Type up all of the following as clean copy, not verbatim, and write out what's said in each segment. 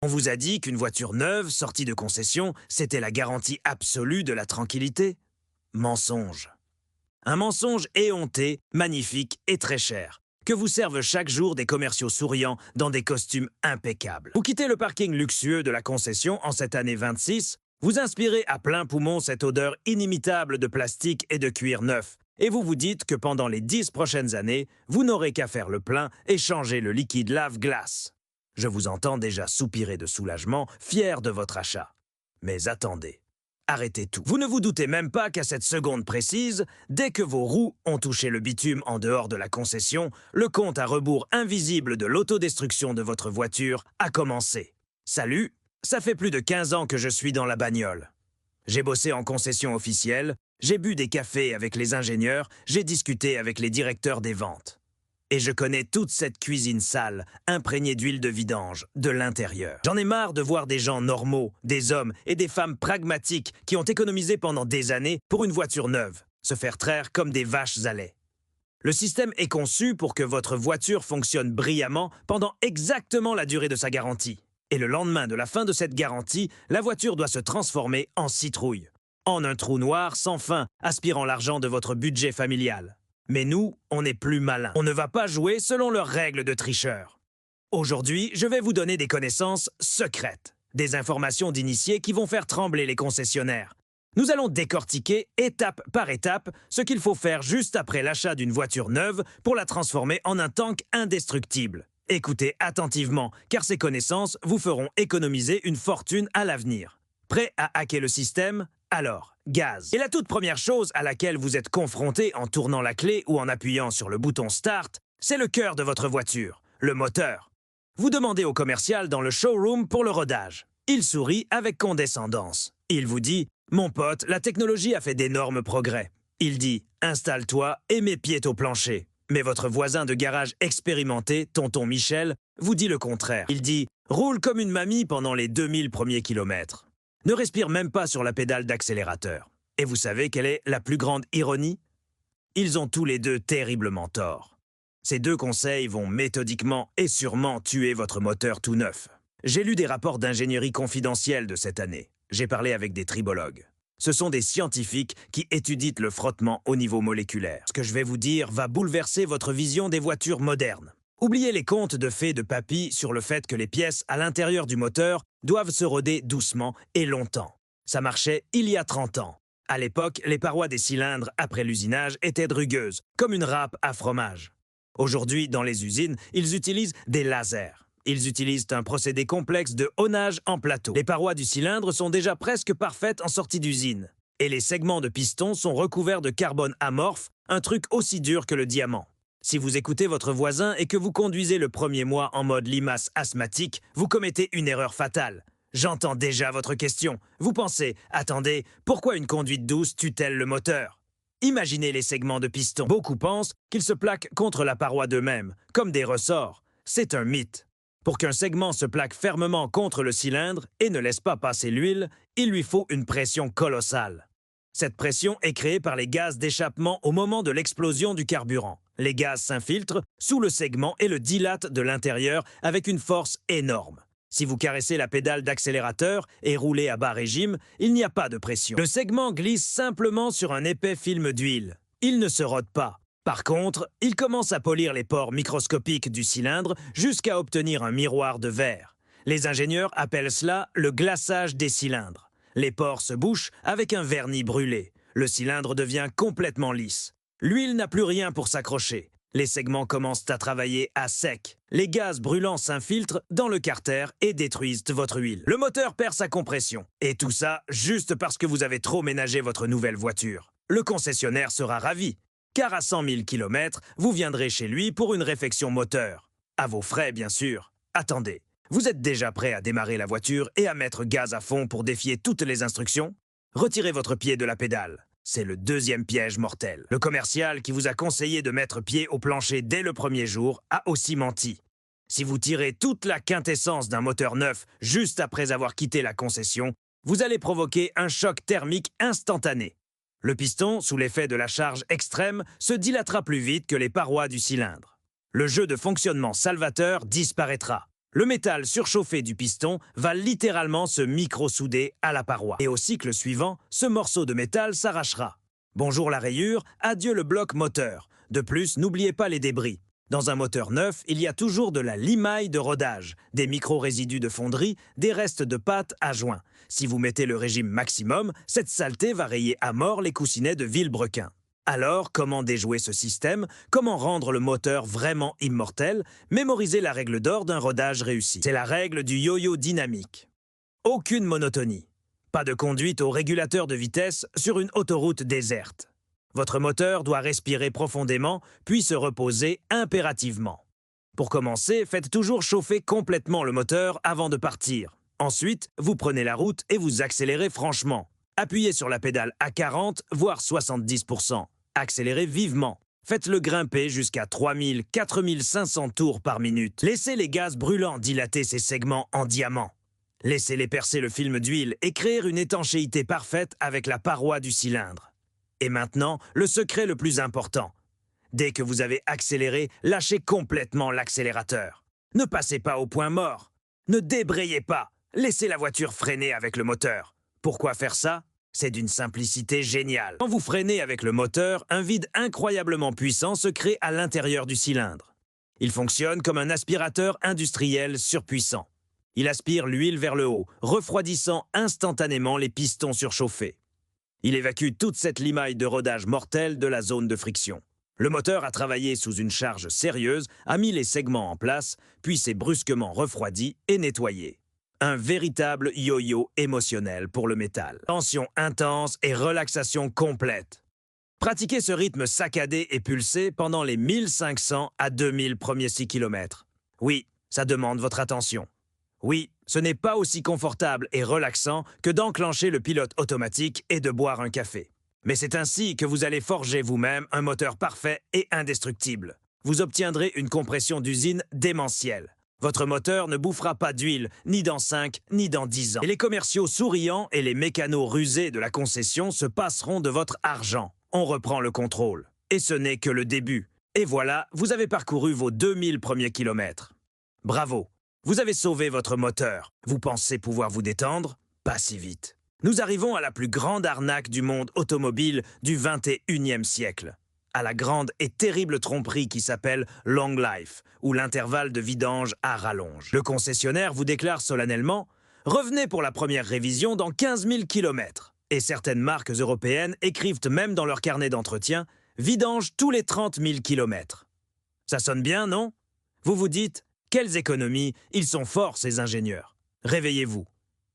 vous a dit qu'une voiture neuve, sortie de concession, c'était la garantie absolue de la tranquillité? Mensonge. Un mensonge éhonté, magnifique et très cher, que vous servent chaque jour des commerciaux souriants dans des costumes impeccables. Vous quittez le parking luxueux de la concession en cette année 26, vous inspirez à plein poumon cette odeur inimitable de plastique et de cuir neuf, et vous vous dites que pendant les 10 prochaines années, vous n'aurez qu'à faire le plein et changer le liquide lave-glace. Je vous entends déjà soupirer de soulagement, fier de votre achat. Mais attendez. Arrêtez tout. Vous ne vous doutez même pas qu'à cette seconde précise, dès que vos roues ont touché le bitume en dehors de la concession, le compte à rebours invisible de l'autodestruction de votre voiture a commencé. Salut, ça fait plus de 15 ans que je suis dans la bagnole. J'ai bossé en concession officielle, j'ai bu des cafés avec les ingénieurs, j'ai discuté avec les directeurs des ventes. Et je connais toute cette cuisine sale, imprégnée d'huile de vidange, de l'intérieur. J'en ai marre de voir des gens normaux, des hommes et des femmes pragmatiques qui ont économisé pendant des années pour une voiture neuve, se faire traire comme des vaches à lait. Le système est conçu pour que votre voiture fonctionne brillamment pendant exactement la durée de sa garantie. Et le lendemain de la fin de cette garantie, la voiture doit se transformer en citrouille, en un trou noir sans fin, aspirant l'argent de votre budget familial. Mais nous, on est plus malins. On ne va pas jouer selon leurs règles de tricheurs. Aujourd'hui, je vais vous donner des connaissances secrètes, des informations d'initiés qui vont faire trembler les concessionnaires. Nous allons décortiquer, étape par étape, ce qu'il faut faire juste après l'achat d'une voiture neuve pour la transformer en un tank indestructible. Écoutez attentivement, car ces connaissances vous feront économiser une fortune à l'avenir. Prêt à hacker le système? Alors, gaz. Et la toute première chose à laquelle vous êtes confronté en tournant la clé ou en appuyant sur le bouton Start, c'est le cœur de votre voiture, le moteur. Vous demandez au commercial dans le showroom pour le rodage. Il sourit avec condescendance. Il vous dit « Mon pote, la technologie a fait d'énormes progrès ». Il dit « Installe-toi et mets pied au plancher ». Mais votre voisin de garage expérimenté, tonton Michel, vous dit le contraire. Il dit « Roule comme une mamie pendant les 2000 premiers kilomètres ». Ne respire même pas sur la pédale d'accélérateur. Et vous savez quelle est la plus grande ironie? Ils ont tous les deux terriblement tort. Ces deux conseils vont méthodiquement et sûrement tuer votre moteur tout neuf. J'ai lu des rapports d'ingénierie confidentielle de cette année. J'ai parlé avec des tribologues. Ce sont des scientifiques qui étudient le frottement au niveau moléculaire. Ce que je vais vous dire va bouleverser votre vision des voitures modernes. Oubliez les contes de fées de papy sur le fait que les pièces à l'intérieur du moteur doivent se roder doucement et longtemps. Ça marchait il y a 30 ans. À l'époque, les parois des cylindres après l'usinage étaient rugueuses, comme une râpe à fromage. Aujourd'hui, dans les usines, ils utilisent des lasers. Ils utilisent un procédé complexe de honnage en plateau. Les parois du cylindre sont déjà presque parfaites en sortie d'usine. Et les segments de piston sont recouverts de carbone amorphe, un truc aussi dur que le diamant. Si vous écoutez votre voisin et que vous conduisez le premier mois en mode limace asthmatique, vous commettez une erreur fatale. J'entends déjà votre question. Vous pensez, attendez, pourquoi une conduite douce tue-t-elle le moteur? Imaginez les segments de piston. Beaucoup pensent qu'ils se plaquent contre la paroi d'eux-mêmes, comme des ressorts. C'est un mythe. Pour qu'un segment se plaque fermement contre le cylindre et ne laisse pas passer l'huile, il lui faut une pression colossale. Cette pression est créée par les gaz d'échappement au moment de l'explosion du carburant. Les gaz s'infiltrent sous le segment et le dilatent de l'intérieur avec une force énorme. Si vous caressez la pédale d'accélérateur et roulez à bas régime, il n'y a pas de pression. Le segment glisse simplement sur un épais film d'huile. Il ne se rôde pas. Par contre, il commence à polir les pores microscopiques du cylindre jusqu'à obtenir un miroir de verre. Les ingénieurs appellent cela le glaçage des cylindres. Les pores se bouchent avec un vernis brûlé. Le cylindre devient complètement lisse. L'huile n'a plus rien pour s'accrocher. Les segments commencent à travailler à sec. Les gaz brûlants s'infiltrent dans le carter et détruisent votre huile. Le moteur perd sa compression. Et tout ça juste parce que vous avez trop ménagé votre nouvelle voiture. Le concessionnaire sera ravi, car à 100 000 km, vous viendrez chez lui pour une réfection moteur. À vos frais, bien sûr. Attendez, vous êtes déjà prêt à démarrer la voiture et à mettre gaz à fond pour défier toutes les instructions? Retirez votre pied de la pédale. C'est le deuxième piège mortel. Le commercial qui vous a conseillé de mettre pied au plancher dès le premier jour a aussi menti. Si vous tirez toute la quintessence d'un moteur neuf juste après avoir quitté la concession, vous allez provoquer un choc thermique instantané. Le piston, sous l'effet de la charge extrême, se dilatera plus vite que les parois du cylindre. Le jeu de fonctionnement salvateur disparaîtra. Le métal surchauffé du piston va littéralement se micro-souder à la paroi. Et au cycle suivant, ce morceau de métal s'arrachera. Bonjour la rayure, adieu le bloc moteur. De plus, n'oubliez pas les débris. Dans un moteur neuf, il y a toujours de la limaille de rodage, des micro-résidus de fonderie, des restes de pâte à joint. Si vous mettez le régime maximum, cette saleté va rayer à mort les coussinets de Villebrequin. Alors, comment déjouer ce système? Comment rendre le moteur vraiment immortel? Mémorisez la règle d'or d'un rodage réussi. C'est la règle du yo-yo dynamique. Aucune monotonie. Pas de conduite au régulateur de vitesse sur une autoroute déserte. Votre moteur doit respirer profondément, puis se reposer impérativement. Pour commencer, faites toujours chauffer complètement le moteur avant de partir. Ensuite, vous prenez la route et vous accélérez franchement. Appuyez sur la pédale à 40, voire 70%. Accélérez vivement. Faites-le grimper jusqu'à 3000, 4500 tours par minute. Laissez les gaz brûlants dilater ces segments en diamant. Laissez-les percer le film d'huile et créer une étanchéité parfaite avec la paroi du cylindre. Et maintenant, le secret le plus important. Dès que vous avez accéléré, lâchez complètement l'accélérateur. Ne passez pas au point mort. Ne débrayez pas. Laissez la voiture freiner avec le moteur. Pourquoi faire ça? C'est d'une simplicité géniale. Quand vous freinez avec le moteur, un vide incroyablement puissant se crée à l'intérieur du cylindre. Il fonctionne comme un aspirateur industriel surpuissant. Il aspire l'huile vers le haut, refroidissant instantanément les pistons surchauffés. Il évacue toute cette limaille de rodage mortel de la zone de friction. Le moteur a travaillé sous une charge sérieuse, a mis les segments en place, puis s'est brusquement refroidi et nettoyé. Un véritable yo-yo émotionnel pour le métal. Tension intense et relaxation complète. Pratiquez ce rythme saccadé et pulsé pendant les 1500 à 2000 premiers 6 km. Oui, ça demande votre attention. Oui, ce n'est pas aussi confortable et relaxant que d'enclencher le pilote automatique et de boire un café. Mais c'est ainsi que vous allez forger vous-même un moteur parfait et indestructible. Vous obtiendrez une compression d'usine démentielle. Votre moteur ne bouffera pas d'huile, ni dans 5, ni dans 10 ans. Et les commerciaux souriants et les mécanos rusés de la concession se passeront de votre argent. On reprend le contrôle. Et ce n'est que le début. Et voilà, vous avez parcouru vos 2000 premiers kilomètres. Bravo! Vous avez sauvé votre moteur. Vous pensez pouvoir vous détendre? Pas si vite. Nous arrivons à la plus grande arnaque du monde automobile du 21e siècle. À la grande et terrible tromperie qui s'appelle Long Life, où l'intervalle de vidange à rallonge. Le concessionnaire vous déclare solennellement « Revenez pour la première révision dans 15 000 km ». Et certaines marques européennes écrivent même dans leur carnet d'entretien « Vidange tous les 30 000 km ». Ça sonne bien, non? Vous vous dites « Quelles économies, ils sont forts ces ingénieurs ». Réveillez-vous.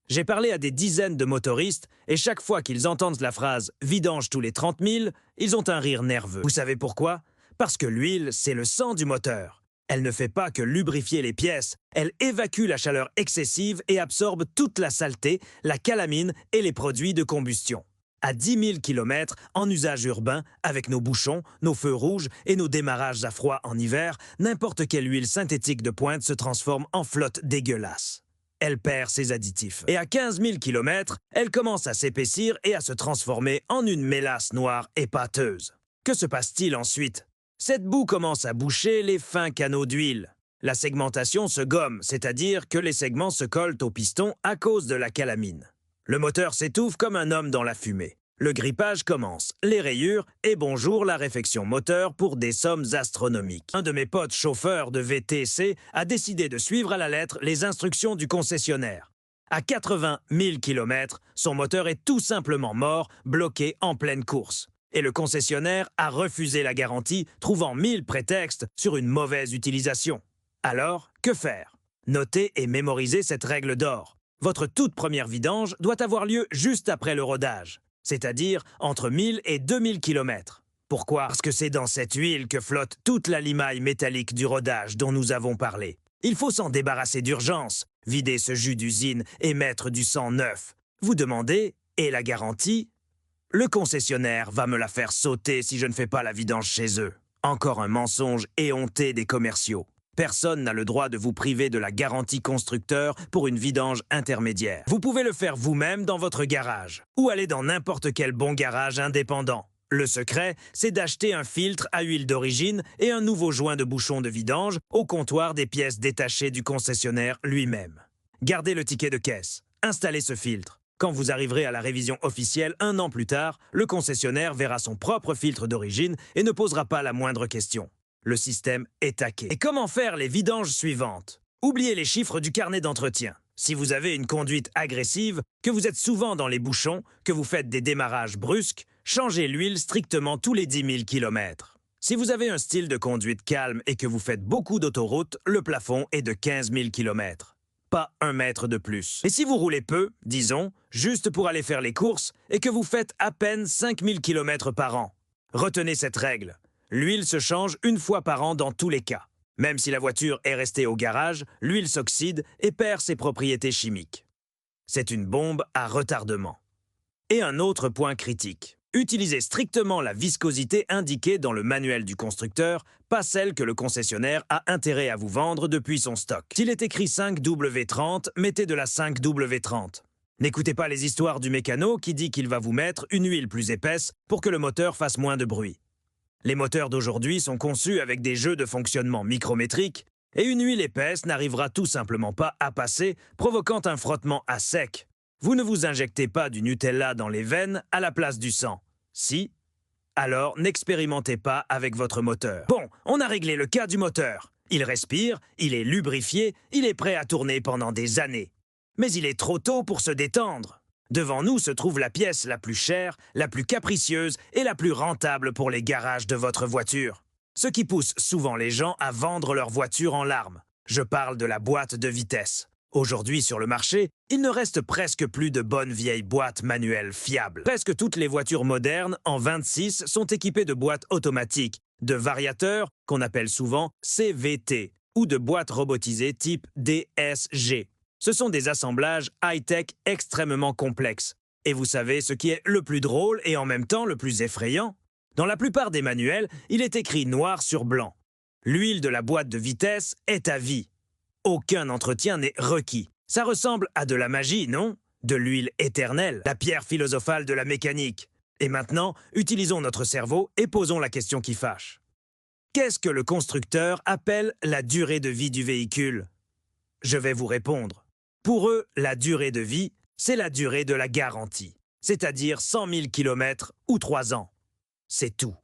J'ai parlé à des dizaines de motoristes et chaque fois qu'ils entendent la phrase « vidange tous les 30 000 », ils ont un rire nerveux. Vous savez pourquoi? Parce que l'huile, c'est le sang du moteur. Elle ne fait pas que lubrifier les pièces, elle évacue la chaleur excessive et absorbe toute la saleté, la calamine et les produits de combustion. À 10 000 km, en usage urbain, avec nos bouchons, nos feux rouges et nos démarrages à froid en hiver, n'importe quelle huile synthétique de pointe se transforme en flotte dégueulasse. Elle perd ses additifs. Et à 15 000 km, elle commence à s'épaissir et à se transformer en une mélasse noire et pâteuse. Que se passe-t-il ensuite? Cette boue commence à boucher les fins canaux d'huile. La segmentation se gomme, c'est-à-dire que les segments se collent au piston à cause de la calamine. Le moteur s'étouffe comme un homme dans la fumée. Le grippage commence, les rayures et bonjour la réfection moteur pour des sommes astronomiques. Un de mes potes chauffeurs de VTC a décidé de suivre à la lettre les instructions du concessionnaire. À 80 000 km, son moteur est tout simplement mort, bloqué en pleine course. Et le concessionnaire a refusé la garantie, trouvant 1000 prétextes sur une mauvaise utilisation. Alors, que faire? Notez et mémorisez cette règle d'or. Votre toute première vidange doit avoir lieu juste après le rodage, c'est-à-dire entre 1000 et 2000 km. Pourquoi? Parce que c'est dans cette huile que flotte toute la limaille métallique du rodage dont nous avons parlé. Il faut s'en débarrasser d'urgence, vider ce jus d'usine et mettre du sang neuf. Vous demandez, et la garantie? Le concessionnaire va me la faire sauter si je ne fais pas la vidange chez eux. Encore un mensonge éhonté des commerciaux. Personne n'a le droit de vous priver de la garantie constructeur pour une vidange intermédiaire. Vous pouvez le faire vous-même dans votre garage ou aller dans n'importe quel bon garage indépendant. Le secret, c'est d'acheter un filtre à huile d'origine et un nouveau joint de bouchon de vidange au comptoir des pièces détachées du concessionnaire lui-même. Gardez le ticket de caisse. Installez ce filtre. Quand vous arriverez à la révision officielle 1 an plus tard, le concessionnaire verra son propre filtre d'origine et ne posera pas la moindre question. Le système est hacké. Et comment faire les vidanges suivantes? Oubliez les chiffres du carnet d'entretien. Si vous avez une conduite agressive, que vous êtes souvent dans les bouchons, que vous faites des démarrages brusques, changez l'huile strictement tous les 10 000 km. Si vous avez un style de conduite calme et que vous faites beaucoup d'autoroute, le plafond est de 15 000 km. Pas 1 mètre de plus. Et si vous roulez peu, disons, juste pour aller faire les courses, et que vous faites à peine 5 000 km par an, retenez cette règle. L'huile se change 1 fois par an dans tous les cas. Même si la voiture est restée au garage, l'huile s'oxyde et perd ses propriétés chimiques. C'est une bombe à retardement. Et un autre point critique. Utilisez strictement la viscosité indiquée dans le manuel du constructeur, pas celle que le concessionnaire a intérêt à vous vendre depuis son stock. S'il est écrit 5W30, mettez de la 5W30. N'écoutez pas les histoires du mécano qui dit qu'il va vous mettre une huile plus épaisse pour que le moteur fasse moins de bruit. Les moteurs d'aujourd'hui sont conçus avec des jeux de fonctionnement micrométriques et une huile épaisse n'arrivera tout simplement pas à passer, provoquant un frottement à sec. Vous ne vous injectez pas du Nutella dans les veines à la place du sang. Si, alors n'expérimentez pas avec votre moteur. Bon, on a réglé le cas du moteur. Il respire, il est lubrifié, il est prêt à tourner pendant des années. Mais il est trop tôt pour se détendre. Devant nous se trouve la pièce la plus chère, la plus capricieuse et la plus rentable pour les garages de votre voiture. Ce qui pousse souvent les gens à vendre leur voiture en larmes. Je parle de la boîte de vitesse. Aujourd'hui sur le marché, il ne reste presque plus de bonnes vieilles boîtes manuelles fiables. Presque toutes les voitures modernes en 26 sont équipées de boîtes automatiques, de variateurs qu'on appelle souvent CVT ou de boîtes robotisées type DSG. Ce sont des assemblages high-tech extrêmement complexes. Et vous savez ce qui est le plus drôle et en même temps le plus effrayant? Dans la plupart des manuels, il est écrit noir sur blanc. L'huile de la boîte de vitesse est à vie. Aucun entretien n'est requis. Ça ressemble à de la magie, non? De l'huile éternelle, la pierre philosophale de la mécanique. Et maintenant, utilisons notre cerveau et posons la question qui fâche. Qu'est-ce que le constructeur appelle la durée de vie du véhicule? Je vais vous répondre. Pour eux, la durée de vie, c'est la durée de la garantie, c'est-à-dire 100 000 km ou 3 ans. C'est tout.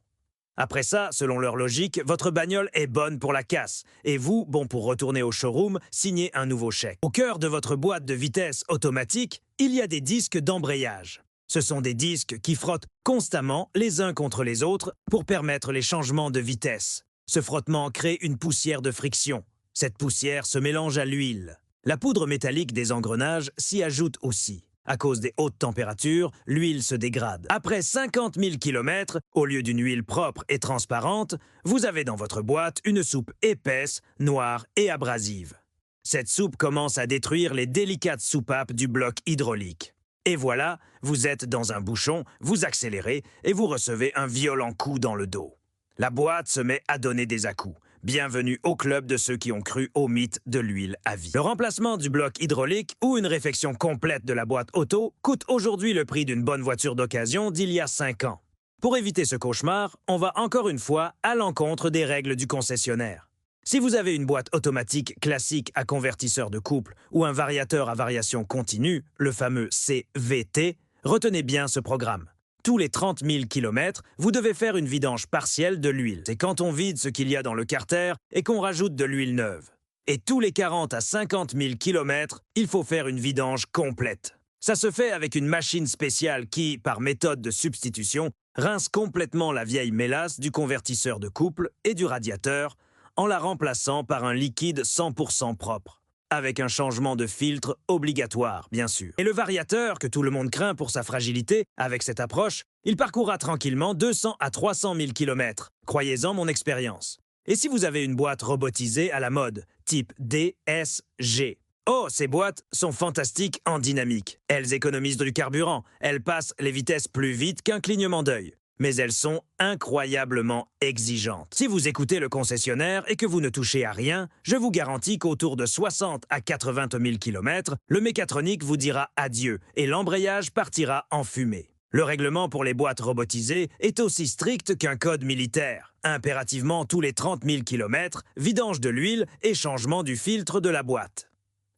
Après ça, selon leur logique, votre bagnole est bonne pour la casse, et vous, bon pour retourner au showroom, signer un nouveau chèque. Au cœur de votre boîte de vitesse automatique, il y a des disques d'embrayage. Ce sont des disques qui frottent constamment les uns contre les autres pour permettre les changements de vitesse. Ce frottement crée une poussière de friction. Cette poussière se mélange à l'huile. La poudre métallique des engrenages s'y ajoute aussi. À cause des hautes températures, l'huile se dégrade. Après 50 000 km, au lieu d'une huile propre et transparente, vous avez dans votre boîte une soupe épaisse, noire et abrasive. Cette soupe commence à détruire les délicates soupapes du bloc hydraulique. Et voilà, vous êtes dans un bouchon, vous accélérez et vous recevez un violent coup dans le dos. La boîte se met à donner des à-coups. Bienvenue au club de ceux qui ont cru au mythe de l'huile à vie. Le remplacement du bloc hydraulique ou une réfection complète de la boîte auto coûte aujourd'hui le prix d'une bonne voiture d'occasion d'il y a 5 ans. Pour éviter ce cauchemar, on va encore une fois à l'encontre des règles du concessionnaire. Si vous avez une boîte automatique classique à convertisseur de couple ou un variateur à variation continue, le fameux CVT, retenez bien ce programme. Tous les 30 000 km, vous devez faire une vidange partielle de l'huile. C'est quand on vide ce qu'il y a dans le carter et qu'on rajoute de l'huile neuve. Et tous les 40 à 50 000 km, il faut faire une vidange complète. Ça se fait avec une machine spéciale qui, par méthode de substitution, rince complètement la vieille mélasse du convertisseur de couple et du radiateur en la remplaçant par un liquide 100% propre. Avec un changement de filtre obligatoire, bien sûr. Et le variateur, que tout le monde craint pour sa fragilité, avec cette approche, il parcourra tranquillement 200 à 300 000 km. Croyez-en mon expérience. Et si vous avez une boîte robotisée à la mode, type DSG? Oh, ces boîtes sont fantastiques en dynamique. Elles économisent du carburant, elles passent les vitesses plus vite qu'un clignement d'œil. Mais elles sont incroyablement exigeantes. Si vous écoutez le concessionnaire et que vous ne touchez à rien, je vous garantis qu'autour de 60 à 80 000 km, le mécatronique vous dira adieu et l'embrayage partira en fumée. Le règlement pour les boîtes robotisées est aussi strict qu'un code militaire. Impérativement tous les 30 000 km, vidange de l'huile et changement du filtre de la boîte.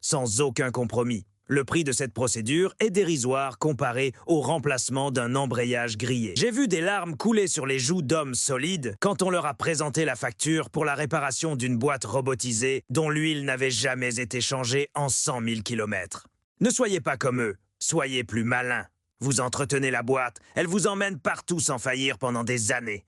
Sans aucun compromis. Le prix de cette procédure est dérisoire comparé au remplacement d'un embrayage grillé. J'ai vu des larmes couler sur les joues d'hommes solides quand on leur a présenté la facture pour la réparation d'une boîte robotisée dont l'huile n'avait jamais été changée en 100 000 km. Ne soyez pas comme eux, soyez plus malins. Vous entretenez la boîte, elle vous emmène partout sans faillir pendant des années.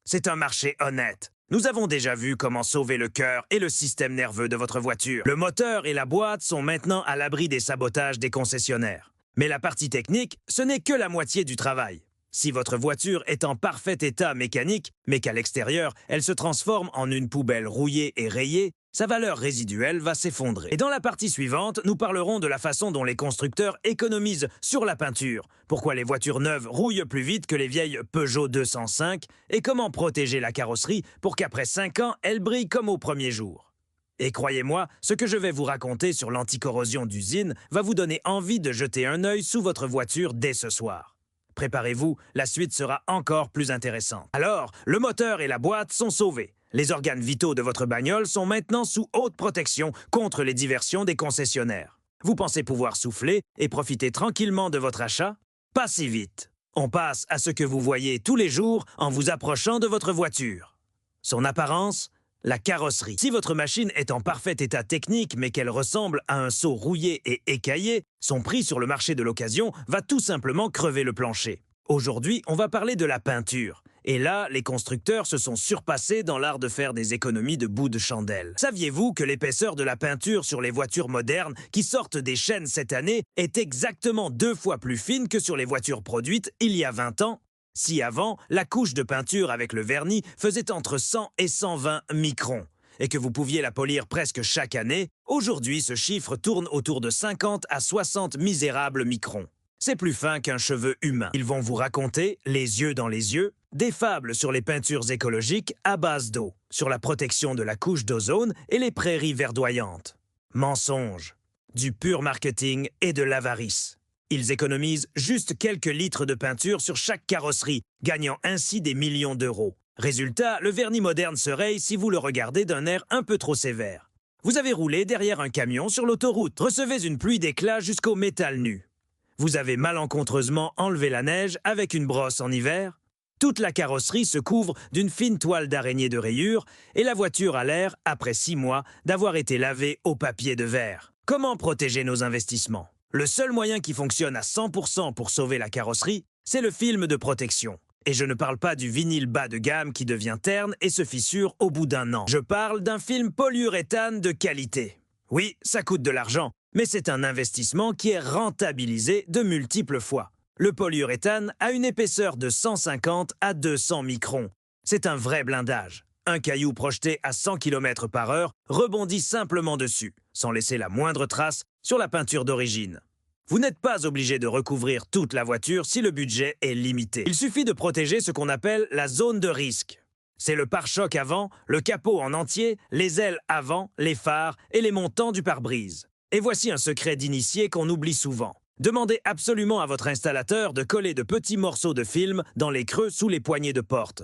C'est un marché honnête. Nous avons déjà vu comment sauver le cœur et le système nerveux de votre voiture. Le moteur et la boîte sont maintenant à l'abri des sabotages des concessionnaires. Mais la partie technique, ce n'est que la moitié du travail. Si votre voiture est en parfait état mécanique, mais qu'à l'extérieur, elle se transforme en une poubelle rouillée et rayée, sa valeur résiduelle va s'effondrer. Et dans la partie suivante, nous parlerons de la façon dont les constructeurs économisent sur la peinture, pourquoi les voitures neuves rouillent plus vite que les vieilles Peugeot 205 et comment protéger la carrosserie pour qu'après 5 ans, elle brille comme au premier jour. Et croyez-moi, ce que je vais vous raconter sur l'anticorrosion d'usine va vous donner envie de jeter un œil sous votre voiture dès ce soir. Préparez-vous, la suite sera encore plus intéressante. Alors, le moteur et la boîte sont sauvés. Les organes vitaux de votre bagnole sont maintenant sous haute protection contre les diversions des concessionnaires. Vous pensez pouvoir souffler et profiter tranquillement de votre achat? Pas si vite. On passe à ce que vous voyez tous les jours en vous approchant de votre voiture. Son apparence? La carrosserie. Si votre machine est en parfait état technique mais qu'elle ressemble à un seau rouillé et écaillé, son prix sur le marché de l'occasion va tout simplement crever le plancher. Aujourd'hui, on va parler de la peinture. Et là, les constructeurs se sont surpassés dans l'art de faire des économies de bout de chandelle. Saviez-vous que l'épaisseur de la peinture sur les voitures modernes qui sortent des chaînes cette année est exactement 2 fois plus fine que sur les voitures produites il y a 20 ans? Si avant, la couche de peinture avec le vernis faisait entre 100 et 120 microns, et que vous pouviez la polir presque chaque année, aujourd'hui ce chiffre tourne autour de 50 à 60 misérables microns. C'est plus fin qu'un cheveu humain. Ils vont vous raconter, les yeux dans les yeux, des fables sur les peintures écologiques à base d'eau, sur la protection de la couche d'ozone et les prairies verdoyantes. Mensonge, du pur marketing et de l'avarice. Ils économisent juste quelques litres de peinture sur chaque carrosserie, gagnant ainsi des millions d'euros. Résultat, le vernis moderne se raye si vous le regardez d'un air un peu trop sévère. Vous avez roulé derrière un camion sur l'autoroute, recevez une pluie d'éclats jusqu'au métal nu. Vous avez malencontreusement enlevé la neige avec une brosse en hiver. Toute la carrosserie se couvre d'une fine toile d'araignée de rayures et la voiture a l'air, après 6 mois, d'avoir été lavée au papier de verre. Comment protéger nos investissements? Le seul moyen qui fonctionne à 100% pour sauver la carrosserie, c'est le film de protection. Et je ne parle pas du vinyle bas de gamme qui devient terne et se fissure au bout d'un an. Je parle d'un film polyuréthane de qualité. Oui, ça coûte de l'argent, mais c'est un investissement qui est rentabilisé de multiples fois. Le polyuréthane a une épaisseur de 150 à 200 microns. C'est un vrai blindage. Un caillou projeté à 100 km/h rebondit simplement dessus, sans laisser la moindre trace sur la peinture d'origine. Vous n'êtes pas obligé de recouvrir toute la voiture si le budget est limité. Il suffit de protéger ce qu'on appelle la zone de risque. C'est le pare-choc avant, le capot en entier, les ailes avant, les phares et les montants du pare-brise. Et voici un secret d'initié qu'on oublie souvent. Demandez absolument à votre installateur de coller de petits morceaux de film dans les creux sous les poignées de porte.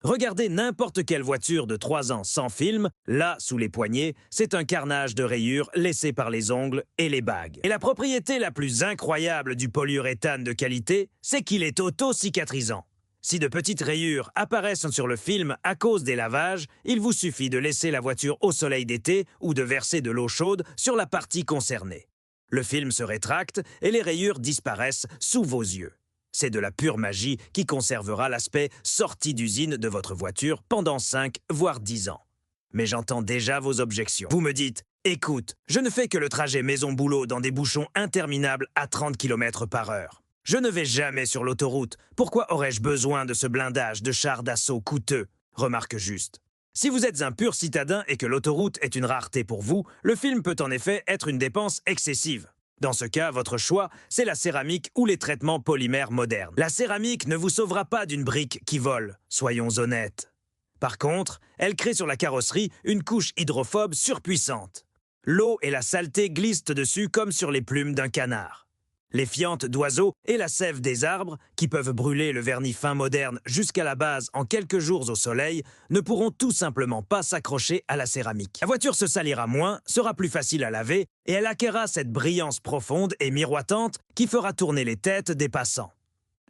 Regardez n'importe quelle voiture de 3 ans sans film, là, sous les poignées, c'est un carnage de rayures laissées par les ongles et les bagues. Et la propriété la plus incroyable du polyuréthane de qualité, c'est qu'il est auto-cicatrisant. Si de petites rayures apparaissent sur le film à cause des lavages, il vous suffit de laisser la voiture au soleil d'été ou de verser de l'eau chaude sur la partie concernée. Le film se rétracte et les rayures disparaissent sous vos yeux. C'est de la pure magie qui conservera l'aspect sortie d'usine de votre voiture pendant 5 voire 10 ans. Mais j'entends déjà vos objections. Vous me dites, écoute, je ne fais que le trajet maison-boulot dans des bouchons interminables à 30 km/h. Je ne vais jamais sur l'autoroute. Pourquoi aurais-je besoin de ce blindage de chars d'assaut coûteux? Remarque juste. Si vous êtes un pur citadin et que l'autoroute est une rareté pour vous, le film peut en effet être une dépense excessive. Dans ce cas, votre choix, c'est la céramique ou les traitements polymères modernes. La céramique ne vous sauvera pas d'une brique qui vole, soyons honnêtes. Par contre, elle crée sur la carrosserie une couche hydrophobe surpuissante. L'eau et la saleté glissent dessus comme sur les plumes d'un canard. Les fientes d'oiseaux et la sève des arbres, qui peuvent brûler le vernis fin moderne jusqu'à la base en quelques jours au soleil, ne pourront tout simplement pas s'accrocher à la céramique. La voiture se salira moins, sera plus facile à laver et elle acquérera cette brillance profonde et miroitante qui fera tourner les têtes des passants.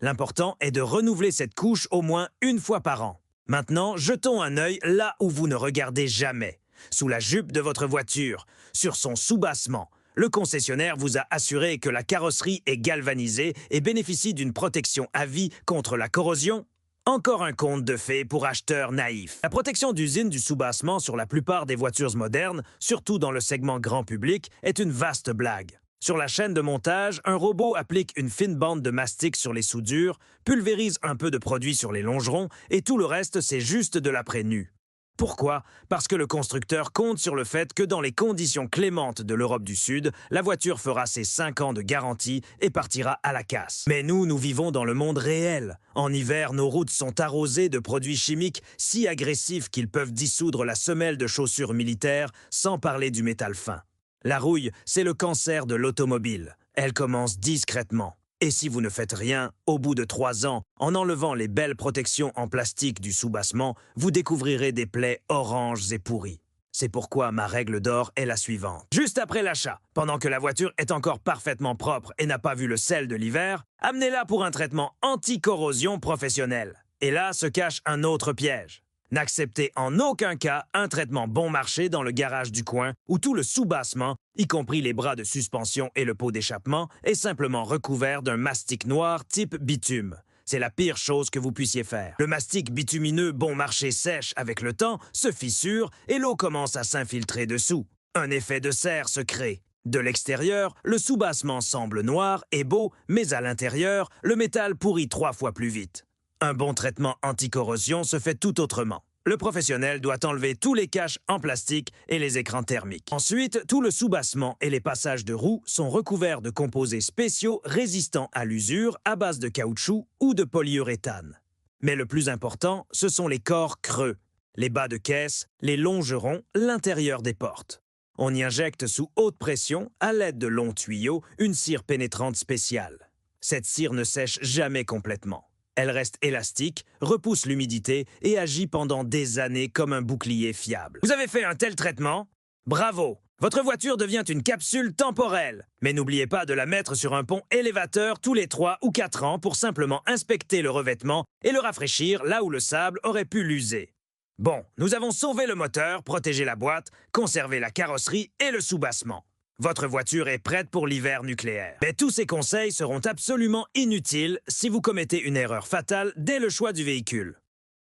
L'important est de renouveler cette couche au moins une fois par an. Maintenant, jetons un œil là où vous ne regardez jamais, sous la jupe de votre voiture, sur son soubassement. Le concessionnaire vous a assuré que la carrosserie est galvanisée et bénéficie d'une protection à vie contre la corrosion. Encore un conte de fées pour acheteurs naïfs. La protection d'usine du soubassement sur la plupart des voitures modernes, surtout dans le segment grand public, est une vaste blague. Sur la chaîne de montage, un robot applique une fine bande de mastic sur les soudures, pulvérise un peu de produit sur les longerons et tout le reste, c'est juste de l'après-nu. Pourquoi? Parce que le constructeur compte sur le fait que dans les conditions clémentes de l'Europe du Sud, la voiture fera ses 5 ans de garantie et partira à la casse. Mais nous vivons dans le monde réel. En hiver, nos routes sont arrosées de produits chimiques si agressifs qu'ils peuvent dissoudre la semelle de chaussures militaires, sans parler du métal fin. La rouille, c'est le cancer de l'automobile. Elle commence discrètement. Et si vous ne faites rien, au bout de 3 ans, en enlevant les belles protections en plastique du soubassement, vous découvrirez des plaies oranges et pourries. C'est pourquoi ma règle d'or est la suivante. Juste après l'achat, pendant que la voiture est encore parfaitement propre et n'a pas vu le sel de l'hiver, amenez-la pour un traitement anti-corrosion professionnel. Et là se cache un autre piège. N'acceptez en aucun cas un traitement bon marché dans le garage du coin où tout le soubassement, y compris les bras de suspension et le pot d'échappement, est simplement recouvert d'un mastic noir type bitume. C'est la pire chose que vous puissiez faire. Le mastic bitumineux bon marché sèche avec le temps, se fissure et l'eau commence à s'infiltrer dessous. Un effet de serre se crée. De l'extérieur, le soubassement semble noir et beau, mais à l'intérieur, le métal pourrit 3 fois plus vite. Un bon traitement anti-corrosion se fait tout autrement. Le professionnel doit enlever tous les caches en plastique et les écrans thermiques. Ensuite, tout le soubassement et les passages de roues sont recouverts de composés spéciaux résistants à l'usure à base de caoutchouc ou de polyuréthane. Mais le plus important, ce sont les corps creux, les bas de caisse, les longerons, l'intérieur des portes. On y injecte sous haute pression, à l'aide de longs tuyaux, une cire pénétrante spéciale. Cette cire ne sèche jamais complètement. Elle reste élastique, repousse l'humidité et agit pendant des années comme un bouclier fiable. Vous avez fait un tel traitement? Bravo! Votre voiture devient une capsule temporelle. Mais n'oubliez pas de la mettre sur un pont élévateur tous les 3 ou 4 ans pour simplement inspecter le revêtement et le rafraîchir là où le sable aurait pu l'user. Bon, nous avons sauvé le moteur, protégé la boîte, conservé la carrosserie et le soubassement. Votre voiture est prête pour l'hiver nucléaire. Mais tous ces conseils seront absolument inutiles si vous commettez une erreur fatale dès le choix du véhicule.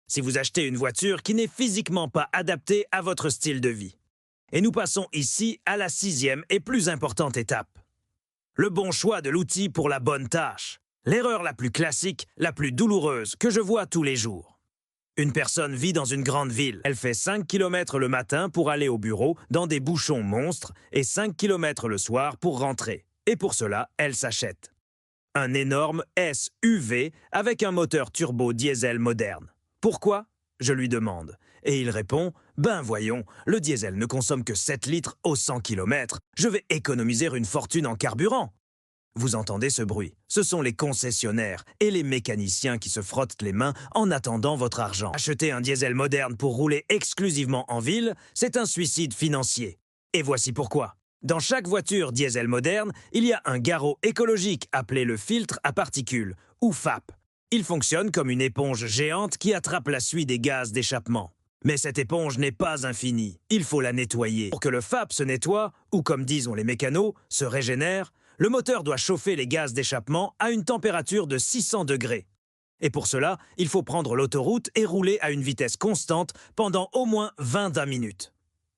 Si vous achetez une voiture qui n'est physiquement pas adaptée à votre style de vie. Et nous passons ici à la 6e et plus importante étape. Le bon choix de l'outil pour la bonne tâche. L'erreur la plus classique, la plus douloureuse que je vois tous les jours. Une personne vit dans une grande ville. Elle fait 5 km le matin pour aller au bureau dans des bouchons monstres et 5 km le soir pour rentrer. Et pour cela, elle s'achète un énorme SUV avec un moteur turbo diesel moderne. Pourquoi? Je lui demande. Et il répond, ben voyons, le diesel ne consomme que 7 litres au 100 km. Je vais économiser une fortune en carburant. Vous entendez ce bruit? Ce sont les concessionnaires et les mécaniciens qui se frottent les mains en attendant votre argent. Acheter un diesel moderne pour rouler exclusivement en ville, c'est un suicide financier. Et voici pourquoi. Dans chaque voiture diesel moderne, il y a un garrot écologique appelé le filtre à particules, ou FAP. Il fonctionne comme une éponge géante qui attrape la suie des gaz d'échappement. Mais cette éponge n'est pas infinie. Il faut la nettoyer. Pour que le FAP se nettoie, ou comme disent les mécanos, se régénère, le moteur doit chauffer les gaz d'échappement à une température de 600 degrés. Et pour cela, il faut prendre l'autoroute et rouler à une vitesse constante pendant au moins 20 minutes.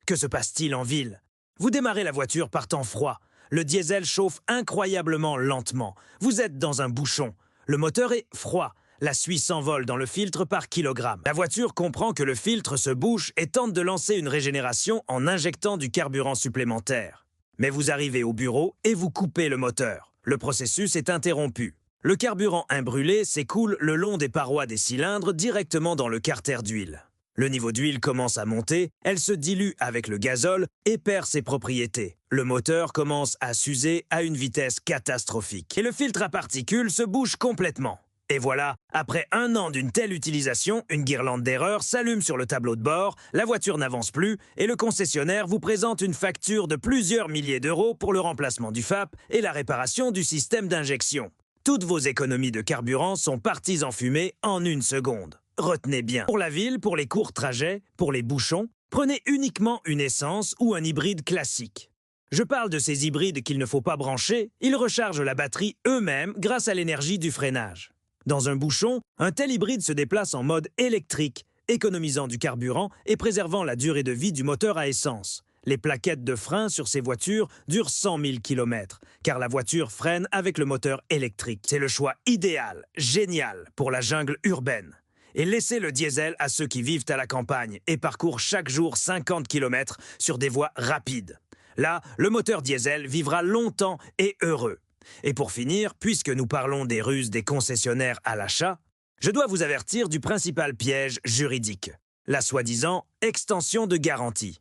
Que se passe-t-il en ville? Vous démarrez la voiture par temps froid. Le diesel chauffe incroyablement lentement. Vous êtes dans un bouchon. Le moteur est froid. La suie s'envole dans le filtre par kilogramme. La voiture comprend que le filtre se bouche et tente de lancer une régénération en injectant du carburant supplémentaire. Mais vous arrivez au bureau et vous coupez le moteur. Le processus est interrompu. Le carburant imbrûlé s'écoule le long des parois des cylindres directement dans le carter d'huile. Le niveau d'huile commence à monter, elle se dilue avec le gazole et perd ses propriétés. Le moteur commence à s'user à une vitesse catastrophique. Et le filtre à particules se bouche complètement. Et voilà, après 1 an d'une telle utilisation, une guirlande d'erreurs s'allume sur le tableau de bord, la voiture n'avance plus et le concessionnaire vous présente une facture de plusieurs milliers d'euros pour le remplacement du FAP et la réparation du système d'injection. Toutes vos économies de carburant sont parties en fumée en 1 seconde. Retenez bien, pour la ville, pour les courts trajets, pour les bouchons, prenez uniquement une essence ou un hybride classique. Je parle de ces hybrides qu'il ne faut pas brancher, ils rechargent la batterie eux-mêmes grâce à l'énergie du freinage. Dans un bouchon, un tel hybride se déplace en mode électrique, économisant du carburant et préservant la durée de vie du moteur à essence. Les plaquettes de frein sur ces voitures durent 100 000 km, car la voiture freine avec le moteur électrique. C'est le choix idéal, génial, pour la jungle urbaine. Et laissez le diesel à ceux qui vivent à la campagne et parcourent chaque jour 50 km sur des voies rapides. Là, le moteur diesel vivra longtemps et heureux. Et pour finir, puisque nous parlons des ruses des concessionnaires à l'achat, je dois vous avertir du principal piège juridique, la soi-disant extension de garantie.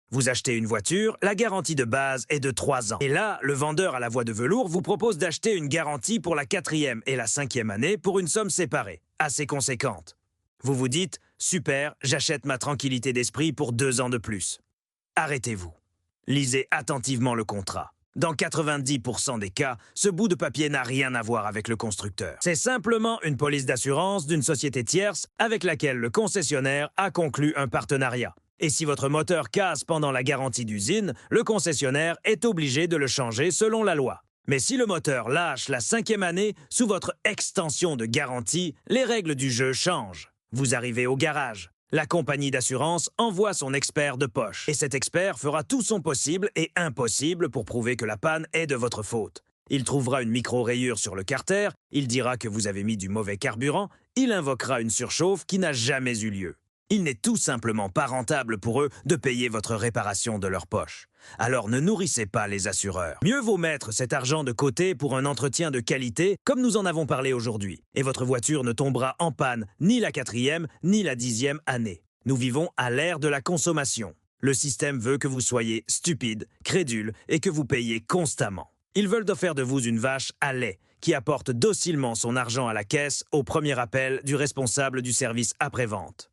Vous achetez une voiture, la garantie de base est de 3 ans. Et là, le vendeur à la voix de velours vous propose d'acheter une garantie pour la 4e et la 5e année pour une somme séparée, assez conséquente. Vous vous dites, super, j'achète ma tranquillité d'esprit pour 2 ans de plus. Arrêtez-vous. Lisez attentivement le contrat. Dans 90% des cas, ce bout de papier n'a rien à voir avec le constructeur. C'est simplement une police d'assurance d'une société tierce avec laquelle le concessionnaire a conclu un partenariat. Et si votre moteur casse pendant la garantie d'usine, le concessionnaire est obligé de le changer selon la loi. Mais si le moteur lâche la 5e année, sous votre extension de garantie, les règles du jeu changent. Vous arrivez au garage. La compagnie d'assurance envoie son expert de poche. Et cet expert fera tout son possible et impossible pour prouver que la panne est de votre faute. Il trouvera une micro-rayure sur le carter, il dira que vous avez mis du mauvais carburant, il invoquera une surchauffe qui n'a jamais eu lieu. Il n'est tout simplement pas rentable pour eux de payer votre réparation de leur poche. Alors ne nourrissez pas les assureurs. Mieux vaut mettre cet argent de côté pour un entretien de qualité, comme nous en avons parlé aujourd'hui. Et votre voiture ne tombera en panne ni la 4e ni la 10e année. Nous vivons à l'ère de la consommation. Le système veut que vous soyez stupide, crédule et que vous payiez constamment. Ils veulent faire de vous une vache à lait qui apporte docilement son argent à la caisse au premier appel du responsable du service après-vente.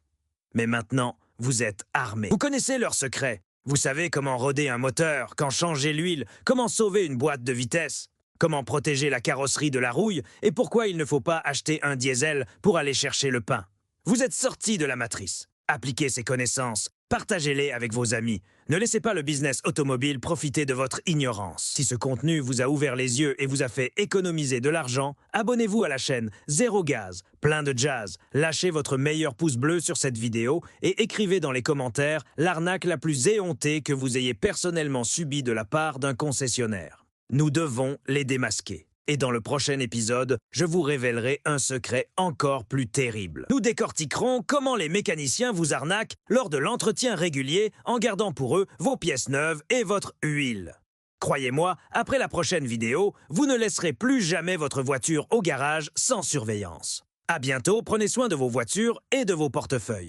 Mais maintenant, vous êtes armés. Vous connaissez leurs secrets. Vous savez comment roder un moteur, quand changer l'huile, comment sauver une boîte de vitesse, comment protéger la carrosserie de la rouille et pourquoi il ne faut pas acheter un diesel pour aller chercher le pain. Vous êtes sortis de la matrice. Appliquez ces connaissances, partagez-les avec vos amis. Ne laissez pas le business automobile profiter de votre ignorance. Si ce contenu vous a ouvert les yeux et vous a fait économiser de l'argent, abonnez-vous à la chaîne Zéro Gaz, plein de jazz. Lâchez votre meilleur pouce bleu sur cette vidéo et écrivez dans les commentaires l'arnaque la plus éhontée que vous ayez personnellement subie de la part d'un concessionnaire. Nous devons les démasquer. Et dans le prochain épisode, je vous révélerai un secret encore plus terrible. Nous décortiquerons comment les mécaniciens vous arnaquent lors de l'entretien régulier en gardant pour eux vos pièces neuves et votre huile. Croyez-moi, après la prochaine vidéo, vous ne laisserez plus jamais votre voiture au garage sans surveillance. À bientôt, prenez soin de vos voitures et de vos portefeuilles.